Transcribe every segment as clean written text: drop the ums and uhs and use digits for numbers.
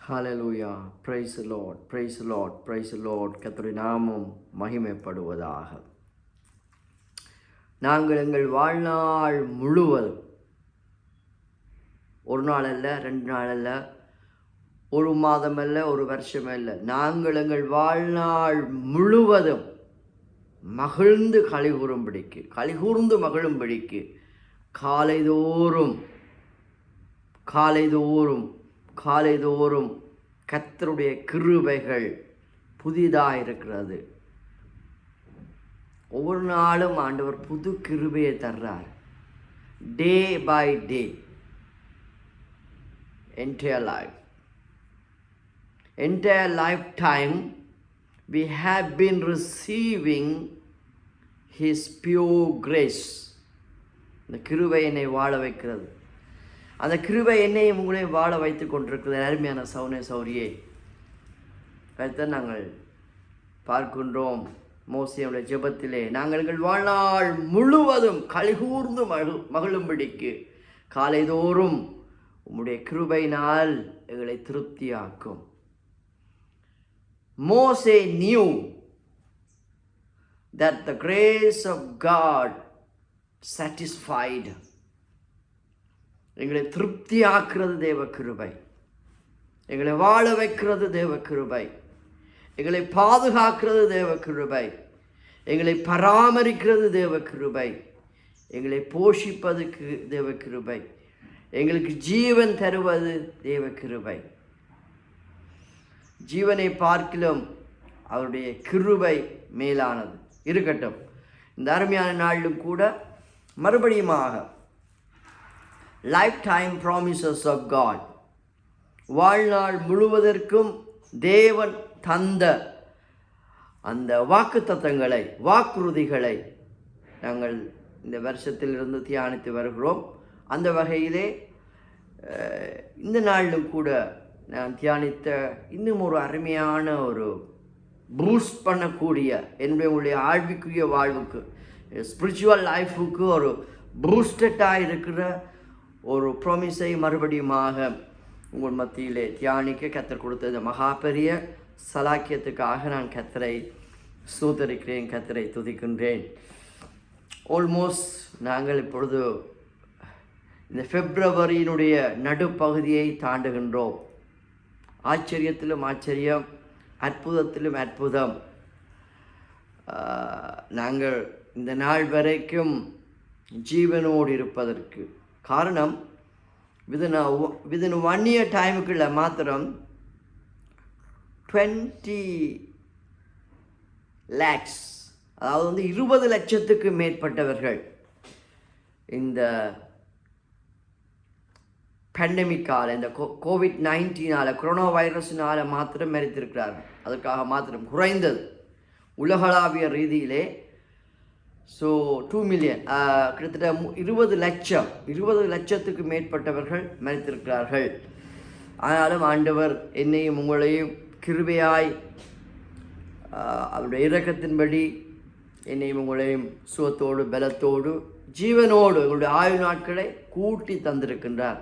Hallelujah. praise the lord, praise the lord, praise the lord. கர்த்தருடைய நாமம் மகிமைப்படுவதாக. நாங்கள் எங்கள் வாழ்நாள் முழுவதும், ஒரு நாள் அல்ல, 2 நாள் அல்ல, ஒரு மாதம் அல்ல, ஒரு வருஷம் அல்ல, நாங்கள் எங்கள் வாழ்நாள் முழுவதும் மகிழ்ந்து கலிகூர்ந்து மகிழும்படிக்கு காலைதோறும் கர்த்தருடைய கிருபைகள் புதிதாக இருக்கிறது. ஒவ்வொரு நாளும் ஆண்டவர் புது கிருபையை தர்றார். Day by day, entire lifetime we have been receiving his pure grace. இந்த கிருபை என்னை வாழ வைக்கிறது. அந்த கிருபை என்னையும் உங்களையும் வாழ வைத்து கொண்டிருக்கிறது. அருமையான சௌரியே, கர்த்தர் நாங்கள் பார்க்கின்றோம். மோசேயுடைய ஜெபத்திலே நாங்கள் எங்கள் வாழ்நாள் முழுவதும் கலிகூர்ந்து மகிழும்படிக்கு காலைதோறும் உம்முடைய கிருபையினால் எங்களை திருப்தியாக்கும். Moses knew that the grace of God satisfied. எங்களை திருப்தியாக்குறது தேவ கிருபை, எங்களை வாழ வைக்கிறது தேவ கிருபை, எங்களை பாதுகாக்கிறது தேவ கிருபை, எங்களை பராமரிக்கிறது தேவ கிருபை, எங்களை போஷிப்பதுக்கு தேவ கிருபை, எங்களுக்கு ஜீவன் தருவது தேவ கிருபை. ஜீவனை பார்க்கிலும் அவருடைய கிருபை மேலானது. இருக்கட்டும், இந்த அருமையான நாளிலும் கூட மறுபடியுமாக lifetime promises of God, வாழ்நாள் முழுவதற்கும் தேவன் தந்த அந்த வாக்குத்தத்தங்களை, வாக்குறுதிகளை நாங்கள் இந்த வருஷத்திலிருந்து தியானித்து வருகிறோம். அந்த வகையிலே இந்த நாளிலும் கூட நான் தியானித்த இன்னும் ஒரு அருமையான ஒரு பூஸ்ட் பண்ணக்கூடிய என்னுடைய ஆழ்விக்குரிய வாழ்வுக்கு, ஸ்பிரிச்சுவல் லைஃபுக்கு ஒரு பூஸ்டட்டாக இருக்கிற ஒரு ப்ராமிஸை மறுபடியுமாக உங்கள் மத்தியிலே தியானிக்க கர்த்தர் கொடுத்த இந்த மகா பெரிய சலாக்கியத்துக்காக நான் கர்த்தரை ஸ்தோத்திரிக்கிறேன், கர்த்தரை துதிக்கின்றேன். ஆல்மோஸ்ட் நாங்கள் இப்பொழுது இந்த பிப்ரவரியினுடைய நடுப்பகுதியை தாண்டுகின்றோம். ஆச்சரியத்திலும் ஆச்சரியம், அற்புதத்திலும் அற்புதம். நாங்கள் இந்த நாள் வரைக்கும் ஜீவனோடு இருப்பதற்கு காரணம் விதின் 1 year டைமுக்குள்ள மாத்திரம் 20 lakhs, அதாவது 20 லட்சத்துக்கு மேற்பட்டவர்கள் இந்த பேண்டமிக்கால், இந்த COVID-19 கொரோனா வைரஸினால் மாத்திரம் மரித்திருக்கிறார்கள். அதற்காக மாத்திரம் குறைந்தது உலகளாவிய ரீதியிலே 2 மில்லியன், கிட்டத்தட்ட 20 லட்சத்துக்கு மேற்பட்டவர்கள் மரித்திருக்கிறார்கள். ஆனாலும் ஆண்டவர் என்னையும் உங்களையும் கிருபையாய் அவருடைய இரக்கத்தின்படி என்னையும் உங்களையும் சுகத்தோடு பலத்தோடு ஜீவனோடு எங்களுடைய ஆயுள் நாட்களை கூட்டி தந்திருக்கின்றார்.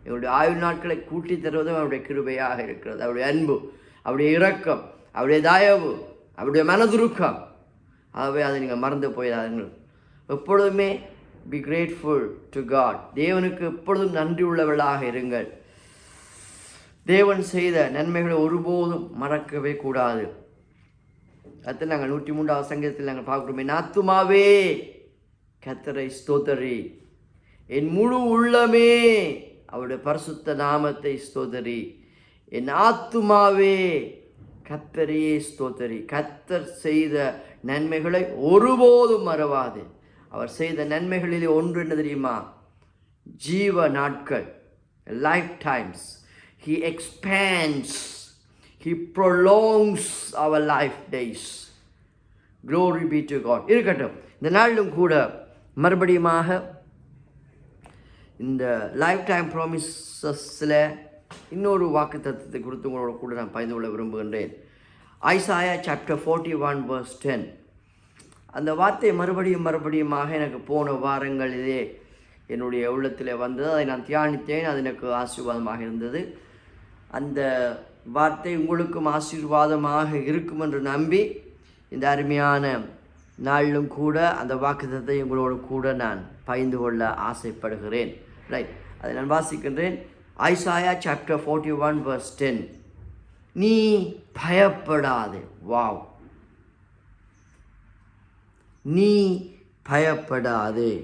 எங்களுடைய ஆயுள் நாட்களை கூட்டி தருவதும் அவருடைய கிருபையாக இருக்கிறது. அவருடைய அன்பு, அவருடைய இரக்கம், அவருடைய தயவு, அவருடைய மனதுருக்கம். ஆகவே அதை நீங்கள் மறந்து போயிடாதீர்கள். எப்பொழுதுமே பி கிரேட்ஃபுல் டு காட். தேவனுக்கு எப்பொழுதும் நன்றி உள்ளவர்களாக இருங்கள். தேவன் செய்த நன்மைகளை ஒருபோதும் மறக்கவே கூடாது. அடுத்து நாங்கள் 103வது சங்கீதத்தில் நாங்கள் பார்க்கிறோமே, என் ஆத்துமாவே கர்த்தரை ஸ்தோத்தரி, என் முழு உள்ளமே அவருடைய பரிசுத்த நாமத்தை ஸ்தோத்தரி, என் ஆத்துமாவே கர்த்தரையே ஸ்தோத்தரி. கர்த்தர் செய்த நன்மைகளை ஒருபோதும் மறவாது. அவர் செய்த நன்மைகளிலே ஒன்று என்ன தெரியுமா? ஜீவ நாட்கள், life times. He expands, He prolongs our life days. Glory be to God. இருக்கட்டும், இந்த நாளிலும் கூட மறுபடியுமாக இந்த லைஃப் டைம் ப்ராமிசஸில் இன்னொரு வாக்கு தத்துவத்தை குறித்து உங்களோட கூட நான் பகிர்ந்து கொள்ள விரும்புகின்றேன். Isaiah chapter 41 verse 10. அந்த வார்த்தை மறுபடியுமாக எனக்கு போன வாரங்களிலே என்னுடைய உள்ளத்தில் வந்தது. அதை நான் தியானித்தேன். அது எனக்கு ஆசீர்வாதமாக இருந்தது. அந்த வார்த்தை உங்களுக்கும் ஆசீர்வாதமாக இருக்கும் என்று நம்பி இந்த அருமையான நாளிலும் கூட அந்த வாக்குத்தத்தை உங்களோடு கூட நான் பகிர்ந்து கொள்ள ஆசைப்படுகிறேன். ரைட், அதை நான் வாசிக்கின்றேன். Isaiah chapter 41 verse 10. நீ பயப்படாதே. வாவ், நீ பயப்படாதே.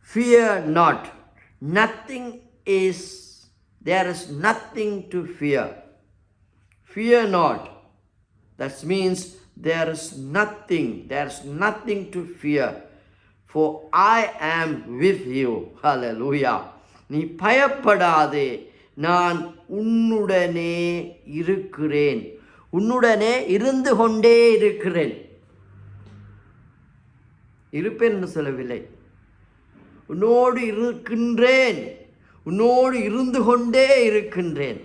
Fear not. Nothing is, there is nothing to fear. Fear not. That means there is nothing to fear. For I am with you. Hallelujah. நீ பயப்படாதே, நான் உன்னுடனே இருக்கிறேன். உன்னுடனே இருந்து கொண்டே இருக்கிறேன். இருப்பேன் என்று சொல்லவில்லை, உன்னோடு இருக்கின்றேன், உன்னோடு இருந்து கொண்டே இருக்கின்றேன்.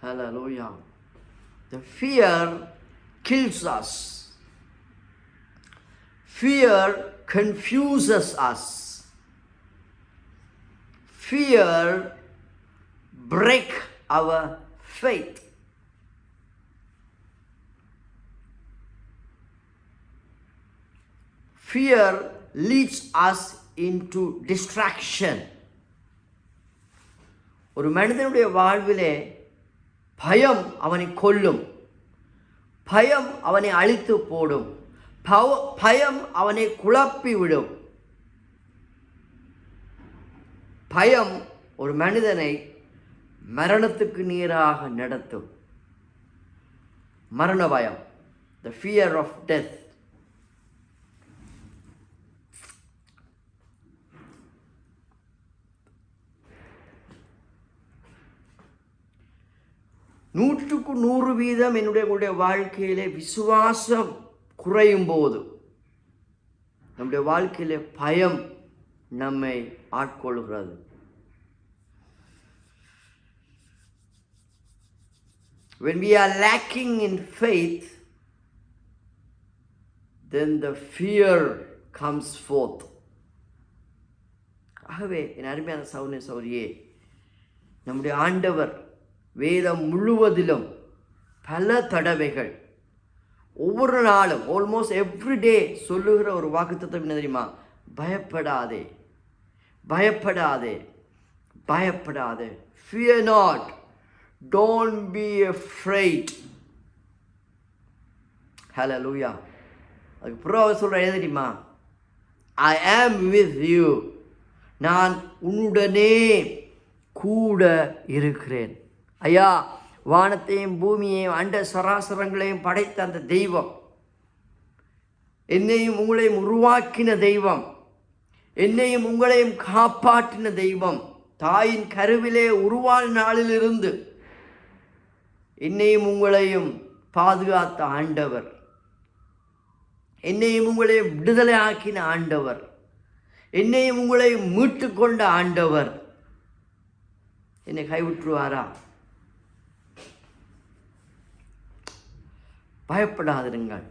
Hallelujah. The fear kills us. Fear confuses us. Fear break our faith. Fear leads us into distraction. ஒரு மனிதனுடைய வாழ்விலே பயம் அவனை கொல்லும், பயம் அவனை அழித்து போடும், பயம் அவனை குழப்பிவிடும். பயம் ஒரு மனிதனை மரணத்துக்கு நேராக நடத்தும். மரண பயம், the fear of death. நூற்றுக்கு 100% என்னுடைய வாழ்க்கையிலே விசுவாசம் குறையும் போது நம்முடைய வாழ்க்கையிலே பயம் நம்மை ஆட்கொள்கிறது. When we are lacking in faith, then the fear comes forth. ஆகவே என் அருமையான சகோதரனே சகோதரியே, நம்முடைய ஆண்டவர் வேதம் முழுவதிலும் பல தடவைகள் ஒவ்வொரு நாளும் ஆல்மோஸ்ட் எவ்ரிடே சொல்லுகிற ஒரு வாக்குத்தத்தம் என்ன தெரியுமா? பயப்படாதே, பயப்படாதே, பயப்படாதே. Fear not. Don't be afraid. Hallelujah. அதுக்கு புறம் சொல்ற என்ன தெரியுமா? I am with you. நான் உன்னுடனே கூட இருக்கிறேன். ஐயா, வானத்தையும் பூமியையும் அண்ட சராசரங்களையும் படைத்த அந்த தெய்வம், என்னையும் உங்களையும் உருவாக்கின தெய்வம், என்னையும் உங்களையும் காப்பாற்றின தெய்வம், தாயின் கருவிலே உருவான நாளிலிருந்து என்னையும் உங்களையும் பாதுகாத்த ஆண்டவர், என்னையும் உங்களையும் விடுதலை ஆக்கின ஆண்டவர், என்னையும் உங்களையும் மீட்டு கொண்ட ஆண்டவர் என்னை கைவிட்டுருவாரா? பயப்படாதிருங்கள்.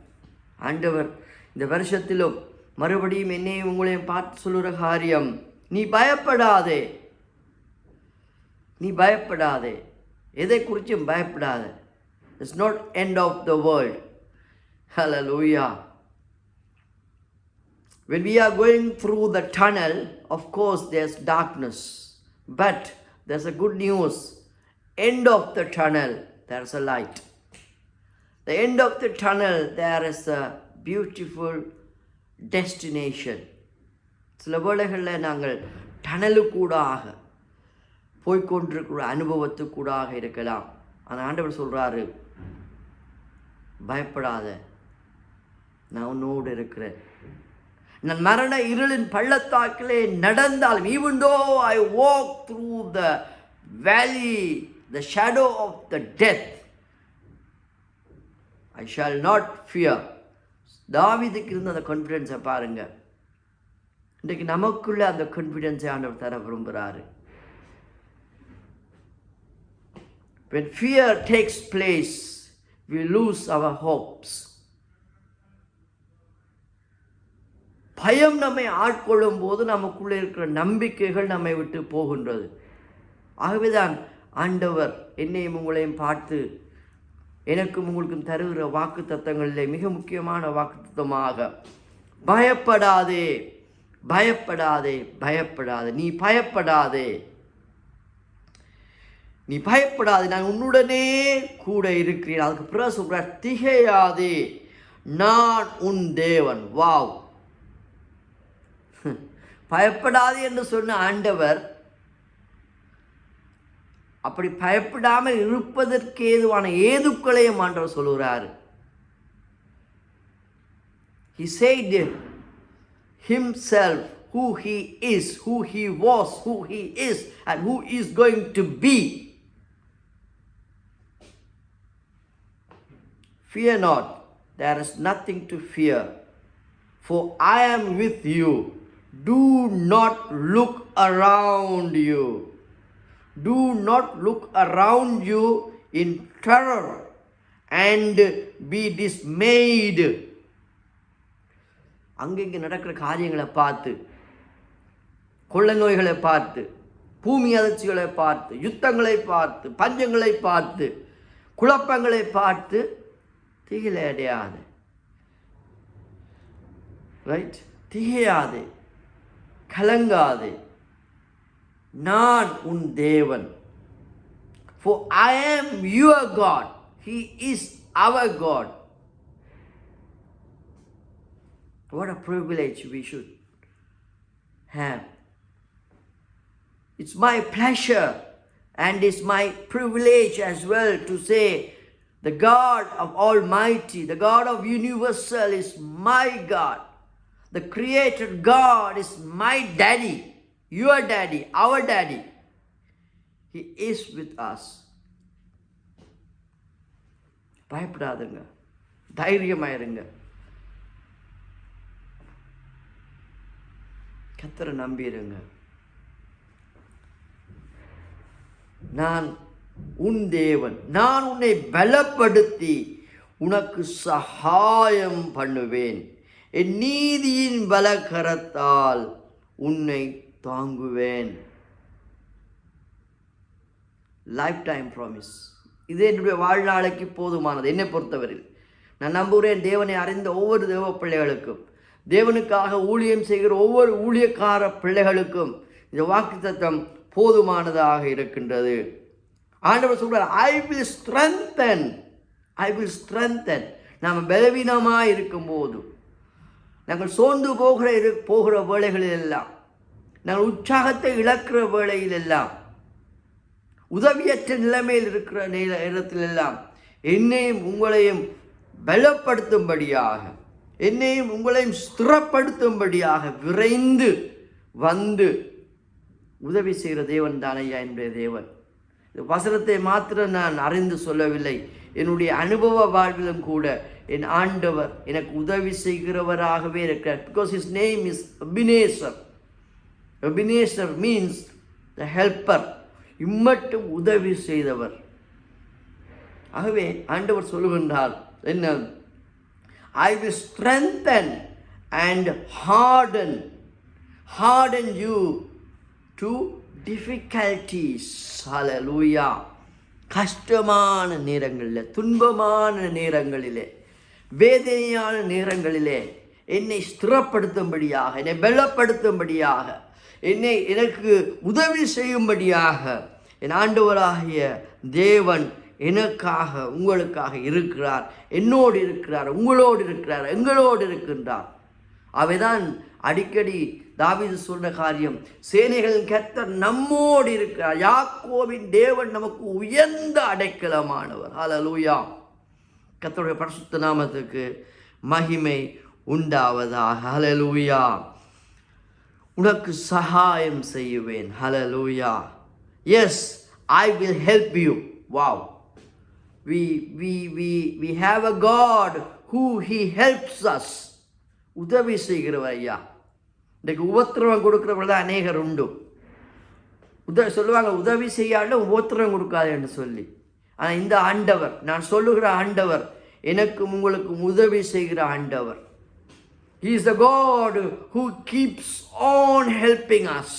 ஆண்டவர் இந்த வருஷத்திலும் மறுபடியும் என்னையும் உங்களையும் பார்த்து சொல்லுற காரியம், நீ பயப்படாதே, நீ பயப்படாதே, எதை குறித்தும் பயப்படாதே. It's not end of the world. Hallelujah. When we are going through the tunnel, of course there's darkness, but there's a good news. End of the tunnel, there's a light. The end of the tunnel, there is a beautiful destination. சில வேளைகளில் நாங்கள் டனலுக்கூடாக போய்கொண்டிருக்கிற அனுபவத்துக்கூடாக இருக்கலாம். ஆனால் ஆண்டவர் சொல்கிறாரு, பயப்படாத, நான் உன்னோடு இருக்கிறேன். நான் மரண இருளின் பள்ளத்தாக்கிலே நடந்தாலும், even though I walk through the valley, the shadow of the death, I shall not fear. தாவீதுக்கு இருந்த அந்த கான்ஃபிடென்ஸை பாருங்க. இன்றைக்கு நமக்குள்ள அந்த கான்ஃபிடென்ஸை ஆண்டவர் தர விரும்புகிறாரு. When fear takes place, we lose our hopes. பயம் நம்மை ஆட்கொள்ளும் போது நமக்குள்ளே இருக்கிற நம்பிக்கைகள் நம்மை விட்டு போகின்றது. ஆகவேதான் ஆண்டவர் என்னையும் உங்களையும் பார்த்து எனக்கும் உங்களுக்கும் தருகிற வாக்கு தத்தங்களிலே மிக முக்கியமான வாக்கு தத்தமாக, பயப்படாதே, பயப்படாதே, பயப்படாதே, நீ பயப்படாதே, நீ பயப்படாதே, நான் உன்னுடனே கூட இருக்கிறேன். அதுக்கு பிறகு சொல்றார், திகையாதே, நான் உன் தேவன். வாவ்! பயப்படாதே என்று சொன்ன ஆண்டவர் அப்படி பயப்படாமல் இருப்பதற்கு ஏதுவான ஏதுக்களையும் ஆண்டவர் சொல்கிறார். He said himself who he is, who he was, who he is, and who is going to be. Fear not, there is nothing to fear, for I am with you. Do not look around you. Do not look around you in terror and be dismayed. அங்கங்கே நடக்கிற காரியங்களை பார்த்து, கொள்ளை நோய்களை பார்த்து, பூமி அதிர்ச்சிகளை பார்த்து, யுத்தங்களை பார்த்து, பஞ்சங்களை பார்த்து, குழப்பங்களை பார்த்து திகிலை அடையாது. ரைட்? திகையாது, கலங்காது. நான் உன் தேவன். For I am your God. He is our God. What a privilege we should have. It's my pleasure and it's my privilege as well to say, the God of Almighty, the God of Universal is my God. The Creator God is my daddy, your daddy, our daddy. He is with us. பயப்படாதுங்க, தைரியமாயிருங்க, கர்த்தரை நம்பிடுங்க. நான் உன் தேவன், நான் உன்னை பலப்படுத்தி உனக்கு சகாயம் பண்ணுவேன். என் நீதியின் பலகரத்தால் உன்னை தாங்குவேன். Lifetime promise. இது என்னுடைய வாழ்நாளைக்கு போதுமானது. என்னை பொறுத்தவரையில் நான் நம்புகிறேன், தேவனை அறிந்த ஒவ்வொரு தேவ பிள்ளைகளுக்கும், தேவனுக்காக ஊழியம் செய்கிற ஒவ்வொரு ஊழியக்கார பிள்ளைகளுக்கும் இந்த வாக்குத்தத்தம் போதுமானதாக இருக்கின்றது. ஆண்டவர் சொல்றார், I will strengthen, I will strengthen. நாம் பலவீனமாக இருக்கும்போது, நாங்கள் சோர்ந்து போகிற வேளைகளில் எல்லாம், நாங்கள் உற்சாகத்தை இழக்கிற வேளையில் எல்லாம், உதவியற்ற நிலைமையில் இருக்கிற நேரத்திலெல்லாம் என்னையும் உங்களையும் பலப்படுத்தும்படியாக, என்னையும் உங்களையும் ஸ்திரப்படுத்தும்படியாக விரைந்து வந்து உதவி செய்கிற தேவன் தானையா என்னுடைய தேவன். வசனத்தை மாத்திரம் நான் அறிந்து சொல்லவில்லை, என்னுடைய அனுபவ வாழ்விலும் கூட என் ஆண்டவர் எனக்கு உதவி செய்கிறவராகவே இருக்கிறார். Because his name is Ebenezer. Ebenezer means the helper. இம்மட்டும் உதவி செய்தவர். ஆகவே ஆண்டவர் சொல்லுகின்றார் என்ன? I will strengthen and harden you to difficulties. Hallelujah. கஷ்டமான நேரங்களில், துன்பமான நேரங்களிலே, வேதனையான நேரங்களிலே என்னை ஸ்திரப்படுத்தும்படியாக, என்னை பலப்படுத்தும்படியாக, எனக்கு உதவி செய்யும்படியாக என் ஆண்டவராகிய தேவன் எனக்காக உங்களுக்காக இருக்கிறார், என்னோடு இருக்கிறார், உங்களோடு இருக்கிறார், எங்களோடு இருக்கின்றார். அவைதான் அடிக்கடி தாவீது சொன்ன காரியம், சேனைகளின் கர்த்தர் நம்மோடு இருக்கிறார், யாக்கோபின் தேவன் நமக்கு உயர்ந்த அடைக்கலமானவர். ஹல்லேலூயா. கர்த்தருடைய பரிசுத்த நாமத்துக்கு மகிமை உண்டாவதாக. ஹல்லேலூயா. உனக்கு சகாயம் செய்வேன். Hallelujah. Yes, I will help you. Wow. We have a God who he helps us. உதவி செய்கிறவர் ஐயா. இன்றைக்கு உபத்திரவம் கொடுக்கிறவர்கள் தான் அநேகர் உண்டு. சொல்லுவாங்க, உதவி செய்யாலும் உபத்திரவம் கொடுக்காது என்று சொல்லி. ஆனால் இந்த ஆண்டவர், நான் சொல்லுகிற ஆண்டவர், எனக்கும் உங்களுக்கும் உதவி செய்கிற ஆண்டவர். He is the God who keeps on helping us.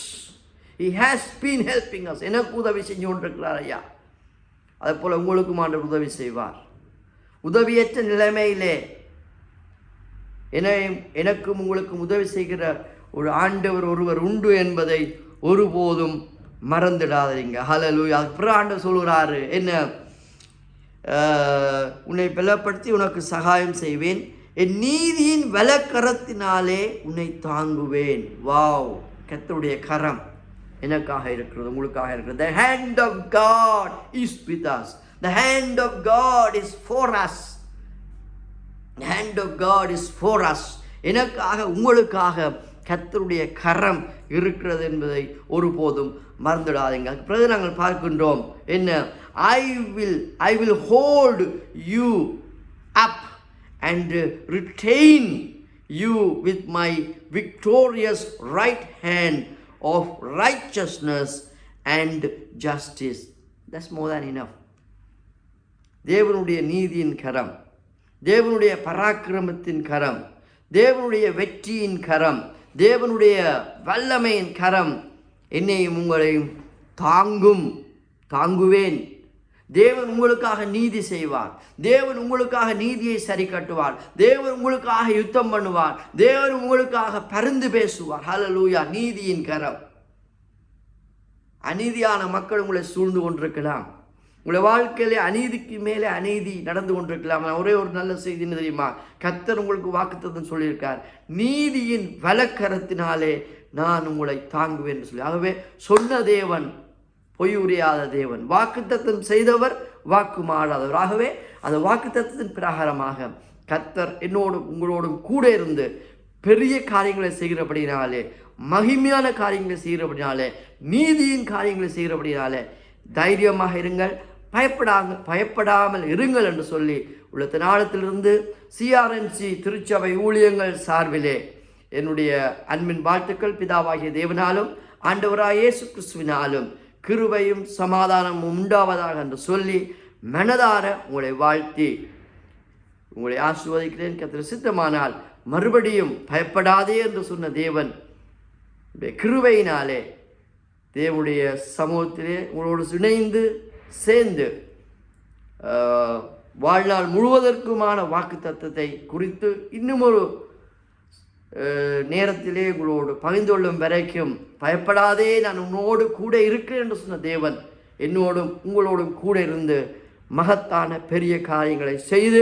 He has been helping us. எனக்கு உதவி செஞ்சு கொண்டிருக்கிறார் ஐயா. அதே போல் உங்களுக்கும் ஆண்டவர் உதவி செய்வார். உதவியற்ற நிலைமையிலே எனக்கும் உங்களுக்கும் உதவி செய்கிற ஒரு ஆண்டவர் ஒருவர் உண்டு என்பதை ஒருபோதும் மறந்துடாதீங்க. ஹல்லேலூயா. அப்புறம் ஆண்டவர் சொல்கிறாரு என்ன, உன்னை பலப்படுத்தி உனக்கு சகாயம் செய்வேன், என் நீதியின் வலக்கரத்தினாலே உன்னை தாங்குவேன். வாவ், கர்த்தருடைய கரம் எனக்காக இருக்கிறது, உங்களுக்காக இருக்கிறது. The hand of God is with us. The hand of God is for us. The hand of God is for us. எனக்காக உங்களுக்காக கர்த்தருடைய கரம் இருக்கிறது என்பதை ஒருபோதும் மறந்துடாதீங்க. பிறகு நாங்கள் பார்க்கின்றோம் என்ன, I will hold you up and retain you with my victorious right hand of righteousness and justice. That's more than enough. தேவனுடைய நீதியின் கரம், தேவனுடைய பராக்கிரமத்தின் கரம், தேவனுடைய வெற்றியின் கரம், தேவனுடைய வல்லமையின் கரம் என்னையும் உங்களையும் தாங்குவேன். தேவன் உங்களுக்காக நீதி செய்வார். தேவன் உங்களுக்காக நீதியை சரி கட்டுவார். தேவன் உங்களுக்காக யுத்தம் பண்ணுவார். தேவன் உங்களுக்காக பரிந்து பேசுவார். ஹல்லேலூயா. நீதியின் கரம். அநீதியான மக்கள் உங்களை சூழ்ந்து கொண்டிருக்கலாம். உங்களுடைய வாழ்க்கையிலே அநீதிக்கு மேலே அநீதி நடந்து கொண்டிருக்கலாம். ஒரே ஒரு நல்ல செய்தி என்ன தெரியுமா? கர்த்தர் உங்களுக்கு வாக்குத்தத்தம் சொல்லியிருக்கார், நீதியின் வலக்கரத்தினாலே நான் உங்களை தாங்குவேன் என்று சொல்லி. ஆகவே சொன்ன தேவன் பொய் உரையாத தேவன், வாக்குத்தத்தம் செய்தவர் வாக்கு மாறாதவர். ஆகவே அந்த வாக்குத்தத்தத்தின் பிரகாரமாக கர்த்தர் என்னோடும் உங்களோடும் கூட இருந்து பெரிய காரியங்களை செய்கிறபடினாலே, மகிமையான காரியங்களை செய்கிறபடினாலே, நீதியின் காரியங்களை செய்கிறபடினாலே தைரியமாக இருங்கள், பயப்படாமல் இருங்கள் என்று சொல்லி உள்ள நாளத்திலிருந்து CRNC திருச்சபை ஊழியங்கள் சார்பிலே என்னுடைய அன்பின் வாழ்த்துக்கள். பிதாவாகிய தேவனாலும் ஆண்டவராகிய இயேசு கிறிஸ்துவினாலும் கிருபையும் சமாதானமும் உண்டாவதாக என்று சொல்லி மனதார உங்களை வாழ்த்தி உங்களை ஆசீர்வதிக்கிறேன். கர்த்தர் சித்தமானால் மறுபடியும் பயப்படாதே என்று சொன்ன தேவன் கிருபையினாலே தேவனுடைய சமூகத்திலே உங்களோடு இணைந்து சேர்ந்து வாழ்நாள் முழுவதற்குமான வாக்கு தத்தத்தை குறித்து இன்னும் ஒரு நேரத்திலே உங்களோடு பகிர்ந்து கொள்ளும் வரைக்கும் பயப்படாதே, நான் உன்னோடு கூட இருக்கிறேன் என்று சொன்ன தேவன் என்னோடும் உங்களோடும் கூட இருந்து மகத்தான பெரிய காரியங்களை செய்து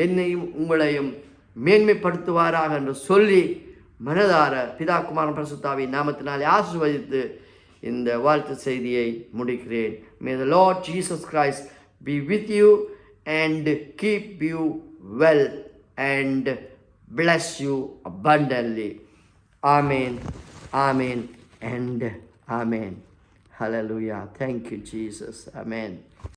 என்னையும் உங்களையும் மேன்மைப்படுத்துவாராக என்று சொல்லி மனதார பிதா குமாரன் பரிசுத்தாவின் நாமத்தினாலே ஆசீர்வதித்து இந்த வாழ்த்து செய்தியை முடிக்கிறேன். May the Lord Jesus Christ be with you and keep you well and bless you abundantly. Amen, amen and amen. Hallelujah. Thank you, Jesus. Amen.